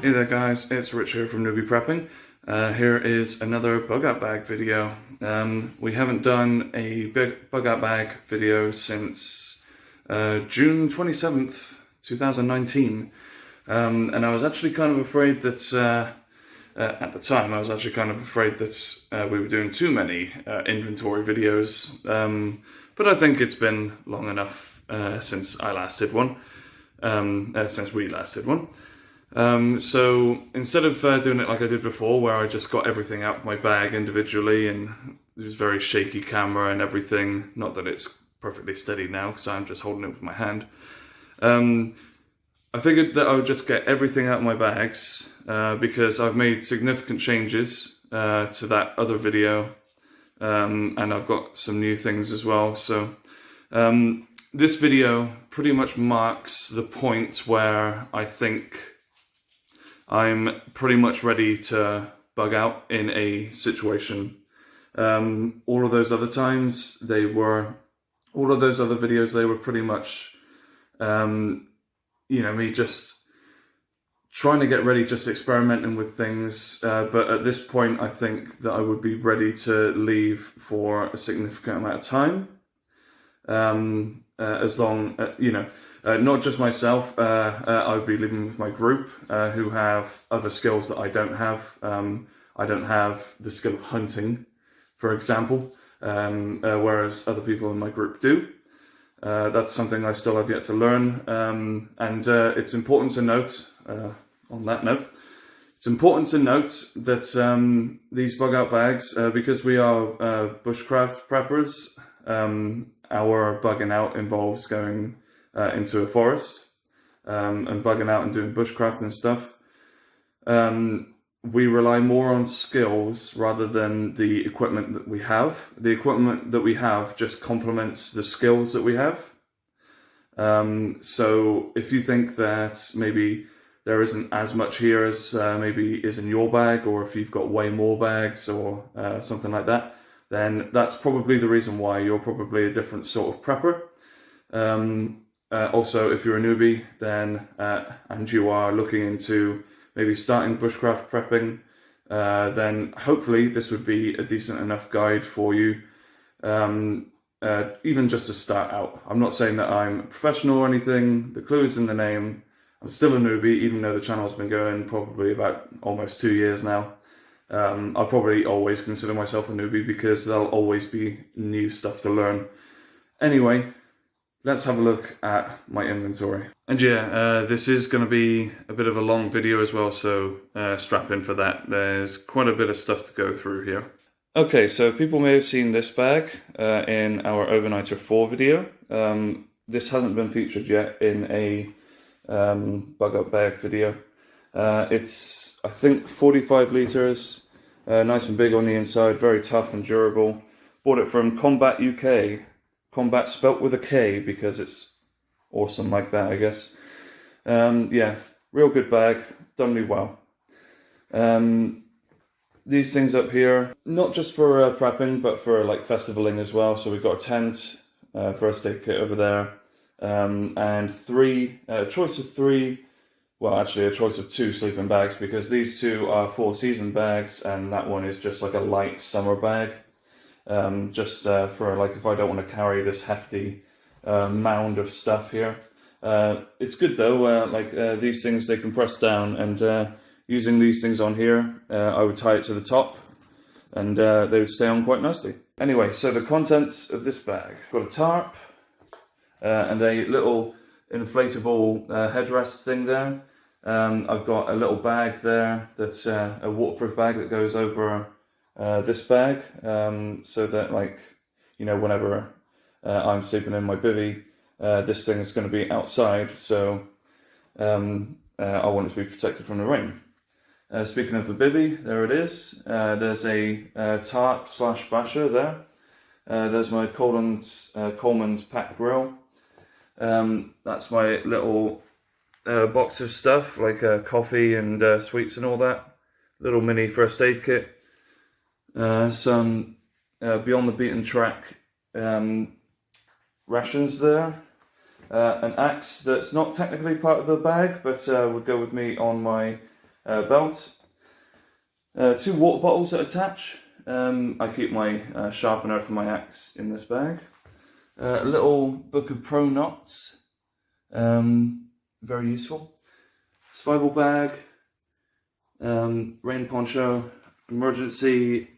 Hey there guys, it's Rich here from Newbie Prepping. Here is another bug out bag video. We haven't done a big bug out bag video since June 27th, 2019. And I was actually kind of afraid that, at the time, I was actually kind of afraid that we were doing too many inventory videos. But I think it's been long enough since I last did one, since we last did one. So instead of doing it like I did before, where I just got everything out of my bag individually and it was very shaky camera and everything, not that it's perfectly steady now because I'm just holding it with my hand, I figured that I would just get everything out of my bags because I've made significant changes to that other video, and I've got some new things as well. So this video pretty much marks the point where I think I'm pretty much ready to bug out in a situation. All of those other times, all of those other videos, they were pretty much, me just trying to get ready, just experimenting with things. But at this point, I think that I would be ready to leave for a significant amount of time. As long, not just myself, I would be living with my group who have other skills that I don't have. I don't have the skill of hunting, for example, whereas other people in my group do. That's something I still have yet to learn. And it's important to note, on that note, it's important to note that these bug out bags, because we are bushcraft preppers, our bugging out involves going into a forest and bugging out and doing bushcraft and stuff. We rely more on skills rather than the equipment that we have. The equipment that we have just complements the skills that we have. So if you think that maybe there isn't as much here as maybe is in your bag, or if you've got way more bags or something like that, then that's probably the reason why. You're probably a different sort of prepper. Also, if you're a newbie, then and you are looking into maybe starting bushcraft prepping, then hopefully this would be a decent enough guide for you, even just to start out. I'm not saying that I'm a professional or anything. The clue is in the name. I'm still a newbie, even though the channel's been going probably about almost 2 years now. I'll probably always consider myself a newbie because there'll always be new stuff to learn. Anyway, let's have a look at my inventory. And yeah, this is going to be a bit of a long video as well, so strap in for that. There's quite a bit of stuff to go through here. Okay, so people may have seen this bag in our Overnighter 4 video. This hasn't been featured yet in a bug out bag video. It's, I think, 45 litres, nice and big on the inside, very tough and durable. Bought it from Combat UK. Combat spelt with a K because it's awesome like that, I guess. Yeah, real good bag, done me well. These things up here, not just for prepping, but for like festivaling as well. So we've got a tent, first aid kit over there, and a choice of 2 sleeping bags, because these 2 are 4-season bags and that one is just like a light summer bag. Just for like if I don't want to carry this hefty mound of stuff here. It's good though, these things, they compress down, and using these things on here, I would tie it to the top and they would stay on quite nicely. Anyway, so the contents of this bag. Got a tarp and a little inflatable headrest thing there. I've got a little bag there that's a waterproof bag that goes over this bag, so that, whenever I'm sleeping in my bivvy, this thing is going to be outside, so I want it to be protected from the rain. Speaking of the bivvy, there it is. There's a tarp / basher there. There's my Coleman's Pack Grill. That's my little box of stuff, like coffee and sweets and all that. Little mini first aid kit. Some Beyond the Beaten Track rations there. An axe that's not technically part of the bag, but would go with me on my belt. 2 water bottles that attach. I keep my sharpener for my axe in this bag. A little book of pro knots, very useful. Survival bag, rain poncho, emergency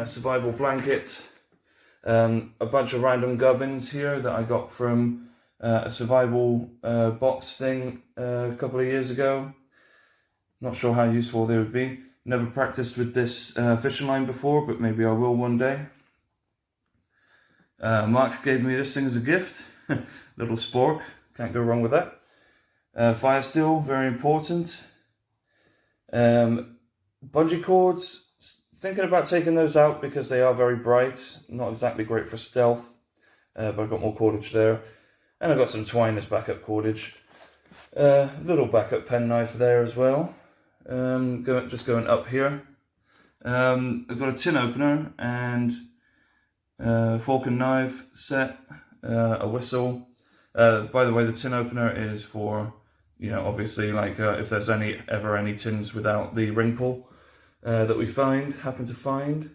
survival blanket, a bunch of random gubbins here that I got from a survival box thing a couple of years ago. Not sure how useful they would be. Never practiced with this fishing line before, but maybe I will one day. Mark gave me this thing as a gift. Little spork, can't go wrong with that. Fire steel, very important. Bungee cords, thinking about taking those out because they are very bright. Not exactly great for stealth, but I've got more cordage there. And I've got some twine as backup cordage. Little backup penknife there as well. Just going up here. I've got a tin opener and fork and knife set, a whistle. By the way, the tin opener is for, obviously, like if there's ever any tins without the ring pull that we happen to find.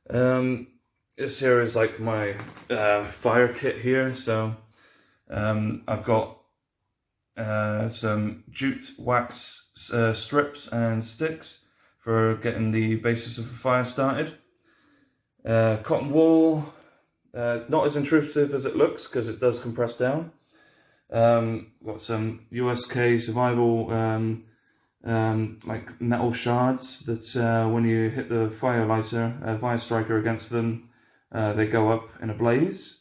This here is like my fire kit here. So I've got some jute wax strips and sticks for getting the basis of a fire started. Cotton wool, not as intrusive as it looks because it does compress down. Got some USK survival like metal shards that when you hit the fire striker against them, they go up in a blaze.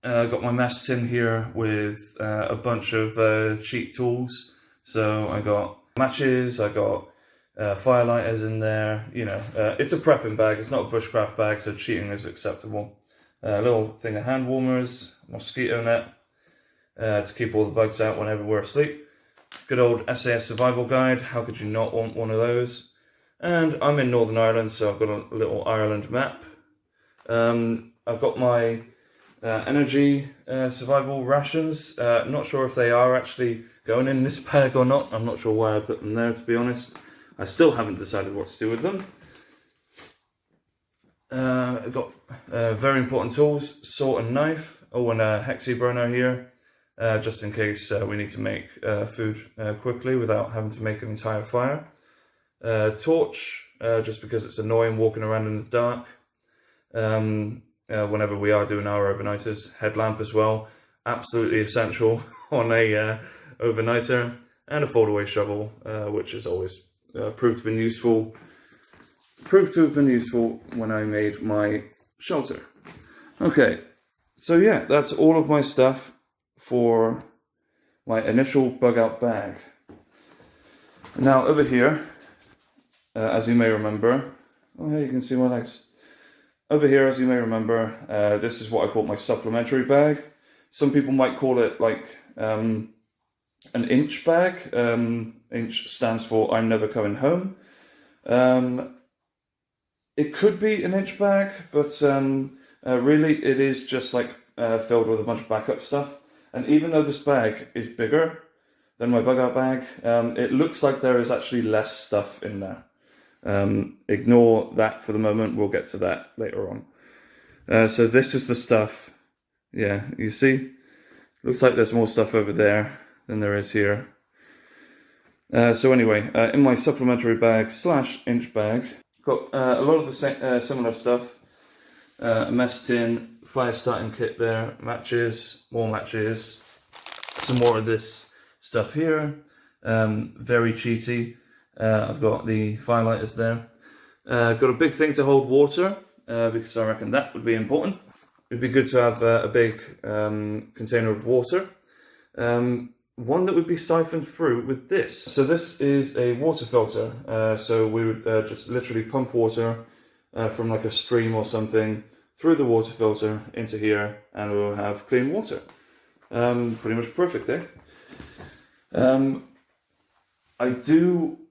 Got my mess tin here with a bunch of cheat tools. So I got matches, I got firelighters in there. It's a prepping bag, it's not a bushcraft bag, so cheating is acceptable. A little thing of hand warmers, mosquito net to keep all the bugs out whenever we're asleep. Good old SAS survival guide, how could you not want one of those? And I'm in Northern Ireland, so I've got a little Ireland map. I've got my energy survival rations. Not sure if they are actually going in this bag or not. I'm not sure why I put them there, to be honest. I still haven't decided what to do with them. I've got very important tools, sword and knife. Oh, and a hexi burner here, just in case we need to make food quickly without having to make an entire fire. Torch, just because it's annoying walking around in the dark. Whenever we are doing our overnighters. Headlamp as well, absolutely essential on a overnighter. And a fold-away shovel, which has always proved to have been useful when I made my shelter. Okay, so yeah, that's all of my stuff for my initial bug out bag. Now over here, as you may remember, oh hey, you can see my legs. Over here, as you may remember, this is what I call my supplementary bag. Some people might call it like an inch bag. Inch stands for I'm never coming home. It could be an inch bag, but really it is just like filled with a bunch of backup stuff. And even though this bag is bigger than my bug out bag, it looks like there is actually less stuff in there. Ignore that for the moment, we'll get to that later on. So this is the stuff, yeah, you see? Looks like there's more stuff over there than there is here. So anyway, in my supplementary bag / inch bag, got a lot of the similar stuff. A mess tin, fire starting kit there, matches, more matches, some more of this stuff here, very cheaty. I've got the firelighters there. Got a big thing to hold water, because I reckon that would be important. It'd be good to have a big container of water. One that would be siphoned through with this. So this is a water filter. So we would just literally pump water from like a stream or something through the water filter into here, and we'll have clean water. Pretty much perfect, eh?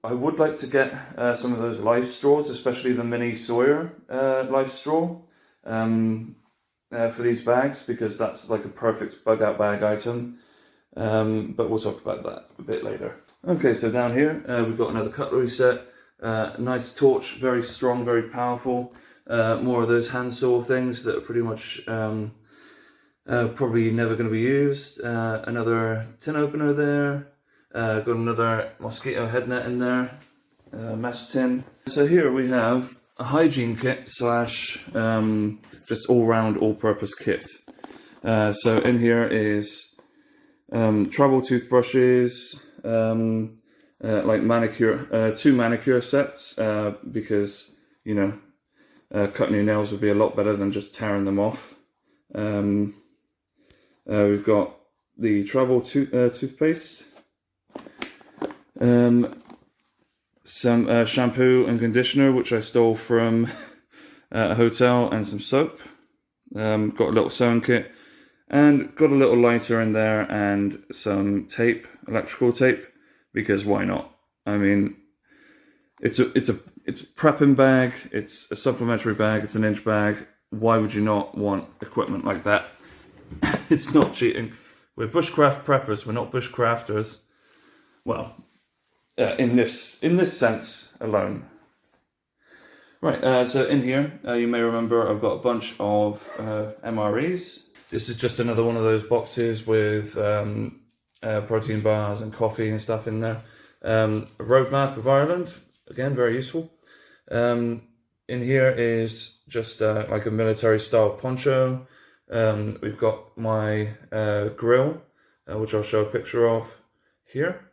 I would like to get some of those life straws, especially the mini Sawyer life straw for these bags, because that's like a perfect bug out bag item. but we'll talk about that a bit later. Okay, so down here we've got another cutlery set. Nice torch, very strong, very powerful. More of those hand saw things that are pretty much probably never going to be used. Another tin opener there. Got another mosquito head net in there. Mess tin. So here we have a hygiene kit slash just all-round, all-purpose kit. So in here is travel toothbrushes, like manicure, 2 manicure sets, because, you know, cutting your nails would be a lot better than just tearing them off. We've got the travel toothpaste, some shampoo and conditioner, which I stole from a hotel, and some soap. Got a little sewing kit, and got a little lighter in there, and some tape, electrical tape, because why not? I mean, it's a prepping bag, it's a supplementary bag, it's an inch bag. Why would you not want equipment like that? It's not cheating. We're bushcraft preppers, we're not bushcrafters. Well, in this sense alone. Right, so in here, you may remember I've got a bunch of MREs. This is just another one of those boxes with protein bars and coffee and stuff in there. A road map of Ireland, again, very useful. In here is just like a military style poncho. We've got my grill, which I'll show a picture of here.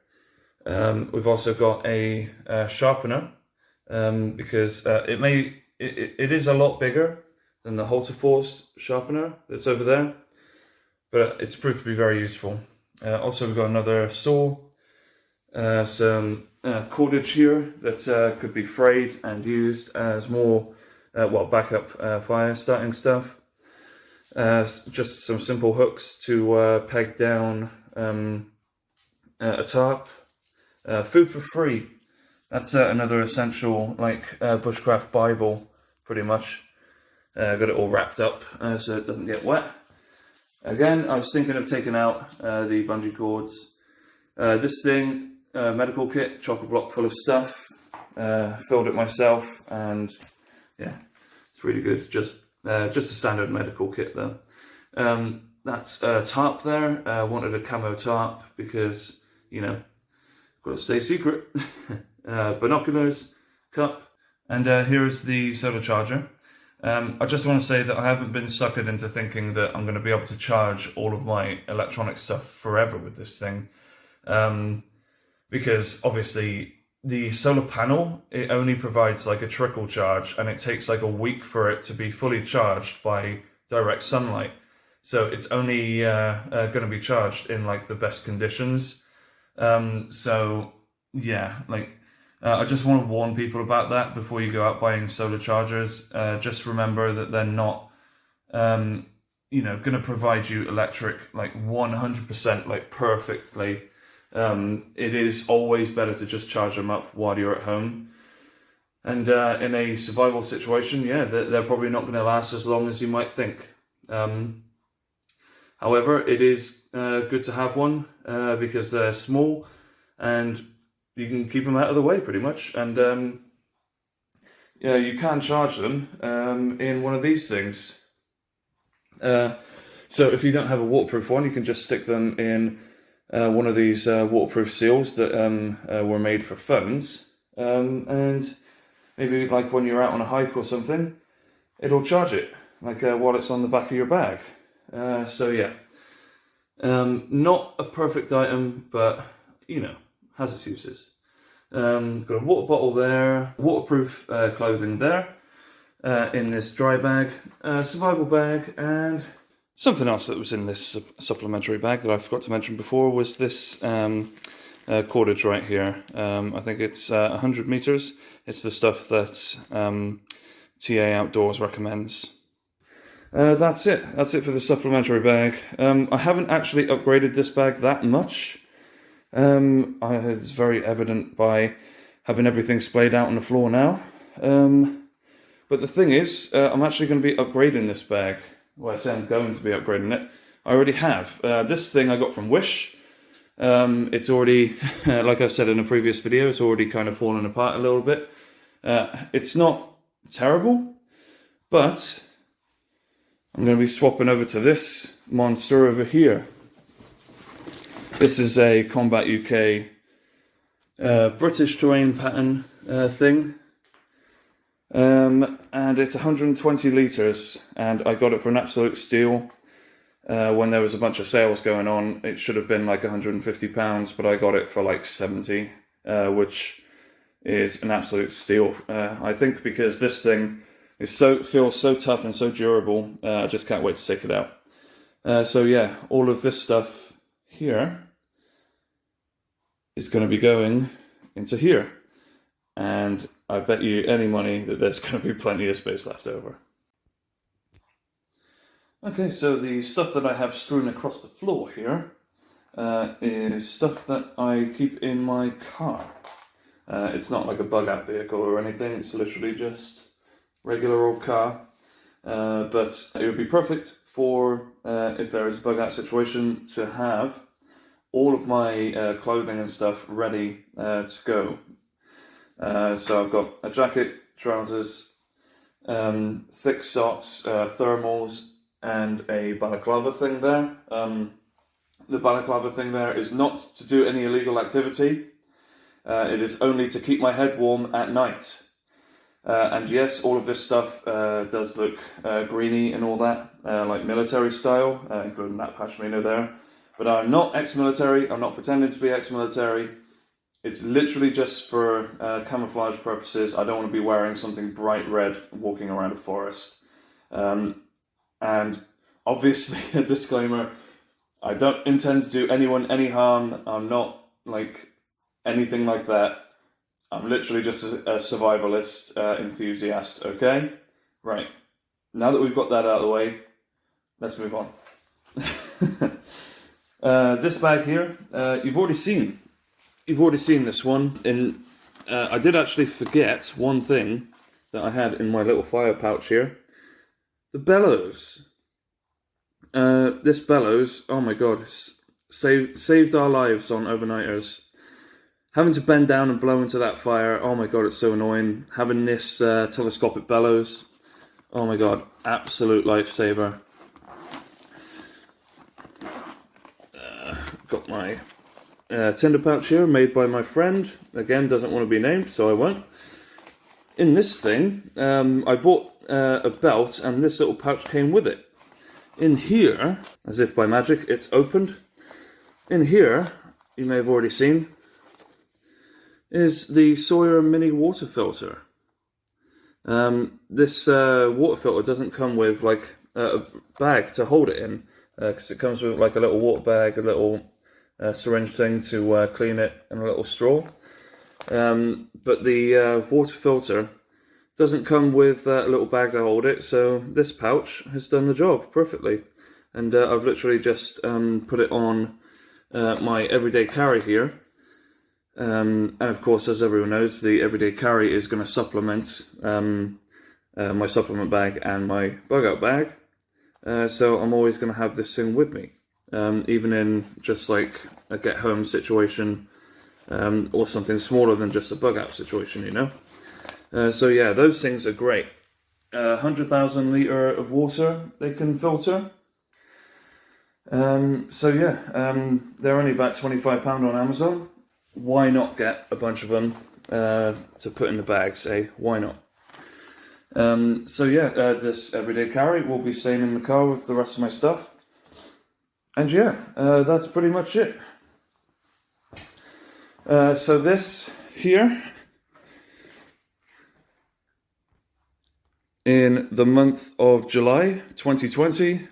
We've also got a sharpener, because it is a lot bigger than the Halter Force sharpener that's over there, but it's proved to be very useful. Also, we've got another saw, some cordage here that could be frayed and used as more backup fire starting stuff. Just some simple hooks to peg down a tarp. Food for free. That's another essential, like bushcraft Bible, pretty much. Got it all wrapped up so it doesn't get wet. Again, I was thinking of taking out the bungee cords. This thing, medical kit, chocolate block full of stuff. Filled it myself, and yeah, it's really good. Just a standard medical kit though. That's a tarp there. Wanted a camo tarp because, you know, got to stay secret. Binoculars, cup, and here is the solar charger. I just want to say that I haven't been suckered into thinking that I'm going to be able to charge all of my electronic stuff forever with this thing. Because obviously the solar panel, it only provides like a trickle charge, and it takes like a week for it to be fully charged by direct sunlight. So it's only going to be charged in like the best conditions. So yeah, like I just want to warn people about that before you go out buying solar chargers. Just remember that they're not, going to provide you electric like 100%, like perfectly. It is always better to just charge them up while you're at home. And in a survival situation, yeah, they're probably not going to last as long as you might think. However, it is good to have one because they're small and you can keep them out of the way pretty much. And you can charge them in one of these things. So if you don't have a waterproof one, you can just stick them in one of these waterproof seals that were made for phones. And maybe like when you're out on a hike or something, it'll charge it, like while it's on the back of your bag. So yeah, not a perfect item, but you know, has its uses. Got a water bottle there, waterproof clothing there, in this dry bag, survival bag, and something else that was in this supplementary bag that I forgot to mention before was this cordage right here. I think it's 100 meters. It's the stuff that TA Outdoors recommends. That's it. That's it for the supplementary bag. I haven't actually upgraded this bag that much. It's very evident by having everything splayed out on the floor now. But the thing is, I'm actually going to be upgrading this bag. Well, I say I'm going to be upgrading it. I already have. This thing I got from Wish. It's already, like I've said in a previous video, it's already kind of fallen apart a little bit. It's not terrible, but I'm going to be swapping over to this monster over here. This is a Combat UK British terrain pattern thing. And it's 120 litres, and I got it for an absolute steal. When there was a bunch of sales going on, it should have been like £150, but I got it for like 70, which is an absolute steal. I think because this thing is feels so tough and so durable, I just can't wait to take it out. So yeah, all of this stuff here is going to be going into here, and I bet you any money that there's going to be plenty of space left over. Okay, so the stuff that I have strewn across the floor here is stuff that I keep in my car. It's not like a bug-out vehicle or anything, it's literally just regular old car. But it would be perfect for, if there is a bug-out situation, to have all of my clothing and stuff ready to go. So I've got a jacket, trousers, thick socks, thermals, and a balaclava thing there. The balaclava thing there is not to do any illegal activity. It is only to keep my head warm at night. And yes, all of this stuff does look greeny and all that, like military style, including that pashmina there. But I'm not ex-military, I'm not pretending to be ex-military. It's literally just for camouflage purposes. I don't want to be wearing something bright red walking around a forest. And obviously, a disclaimer, I don't intend to do anyone any harm. I'm not like anything like that. I'm literally just a survivalist enthusiast, okay? Right, now that we've got that out of the way, let's move on. This bag here, you've already seen this one. I did actually forget one thing that I had in my little fire pouch here. The bellows. This bellows, oh my god, saved our lives on overnighters. Having to bend down and blow into that fire, oh my god, it's so annoying. Having this telescopic bellows, oh my god, absolute lifesaver. Got my tinder pouch here, made by my friend. Again, doesn't want to be named, so I won't. In this thing, I bought a belt, and this little pouch came with it. In here, as if by magic, it's opened. In here, you may have already seen, is the Sawyer mini water filter. This water filter doesn't come with like a bag to hold it in, because it comes with like a little water bag, a little syringe thing to clean it, and a little straw. But the water filter doesn't come with a little bag to hold it, so this pouch has done the job perfectly. And I've literally just put it on my everyday carry here. And of course, as everyone knows, the everyday carry is going to supplement my supplement bag and my bug out bag. So I'm always going to have this thing with me, even in just like a get home situation, or something smaller than just a bug out situation, you know. So yeah, those things are great. 100,000 litre of water they can filter. So yeah, they're only about £25 on Amazon. Why not get a bunch of them to put in the bags, eh? Why not? So yeah, this everyday carry will be staying in the car with the rest of my stuff. And yeah, that's pretty much it. So this here, in the month of July 2020,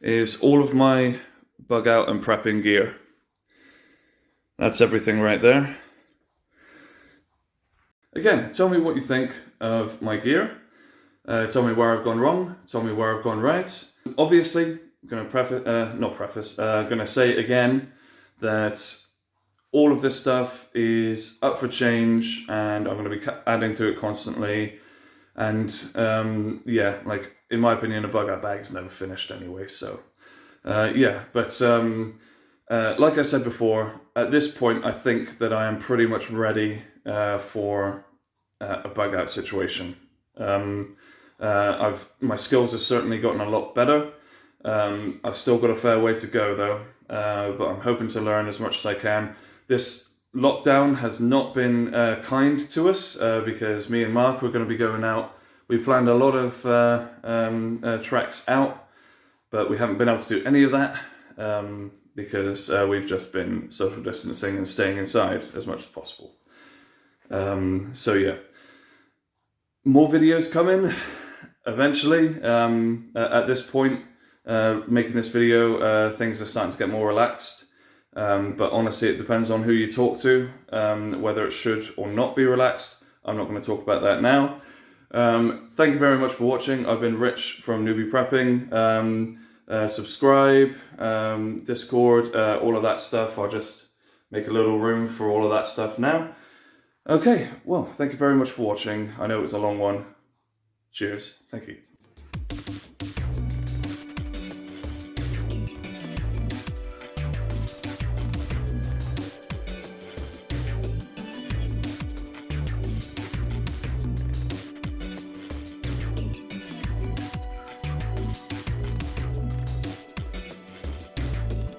is all of my bug out and prepping gear. That's everything right there. Again, tell me what you think of my gear. Tell me where I've gone wrong. Tell me where I've gone right. Obviously, I'm gonna say again that all of this stuff is up for change, and I'm gonna be adding to it constantly. And yeah, like in my opinion, a bug out bag is never finished anyway. So yeah, but like I said before, at this point, I think that I am pretty much ready for a bug out situation. My skills have certainly gotten a lot better. I've still got a fair way to go though, but I'm hoping to learn as much as I can. This lockdown has not been kind to us because me and Mark were going to be going out. We planned a lot of treks out, but we haven't been able to do any of that because we've just been social distancing and staying inside as much as possible. So yeah, more videos coming eventually. At this point, making this video, things are starting to get more relaxed. But honestly, it depends on who you talk to, whether it should or not be relaxed. I'm not going to talk about that now. Thank you very much for watching. I've been Rich from Newbie Prepping. Subscribe, Discord, all of that stuff. I'll just make a little room for all of that stuff now. Okay, well, thank you very much for watching. I know it was a long one. Cheers. Thank you.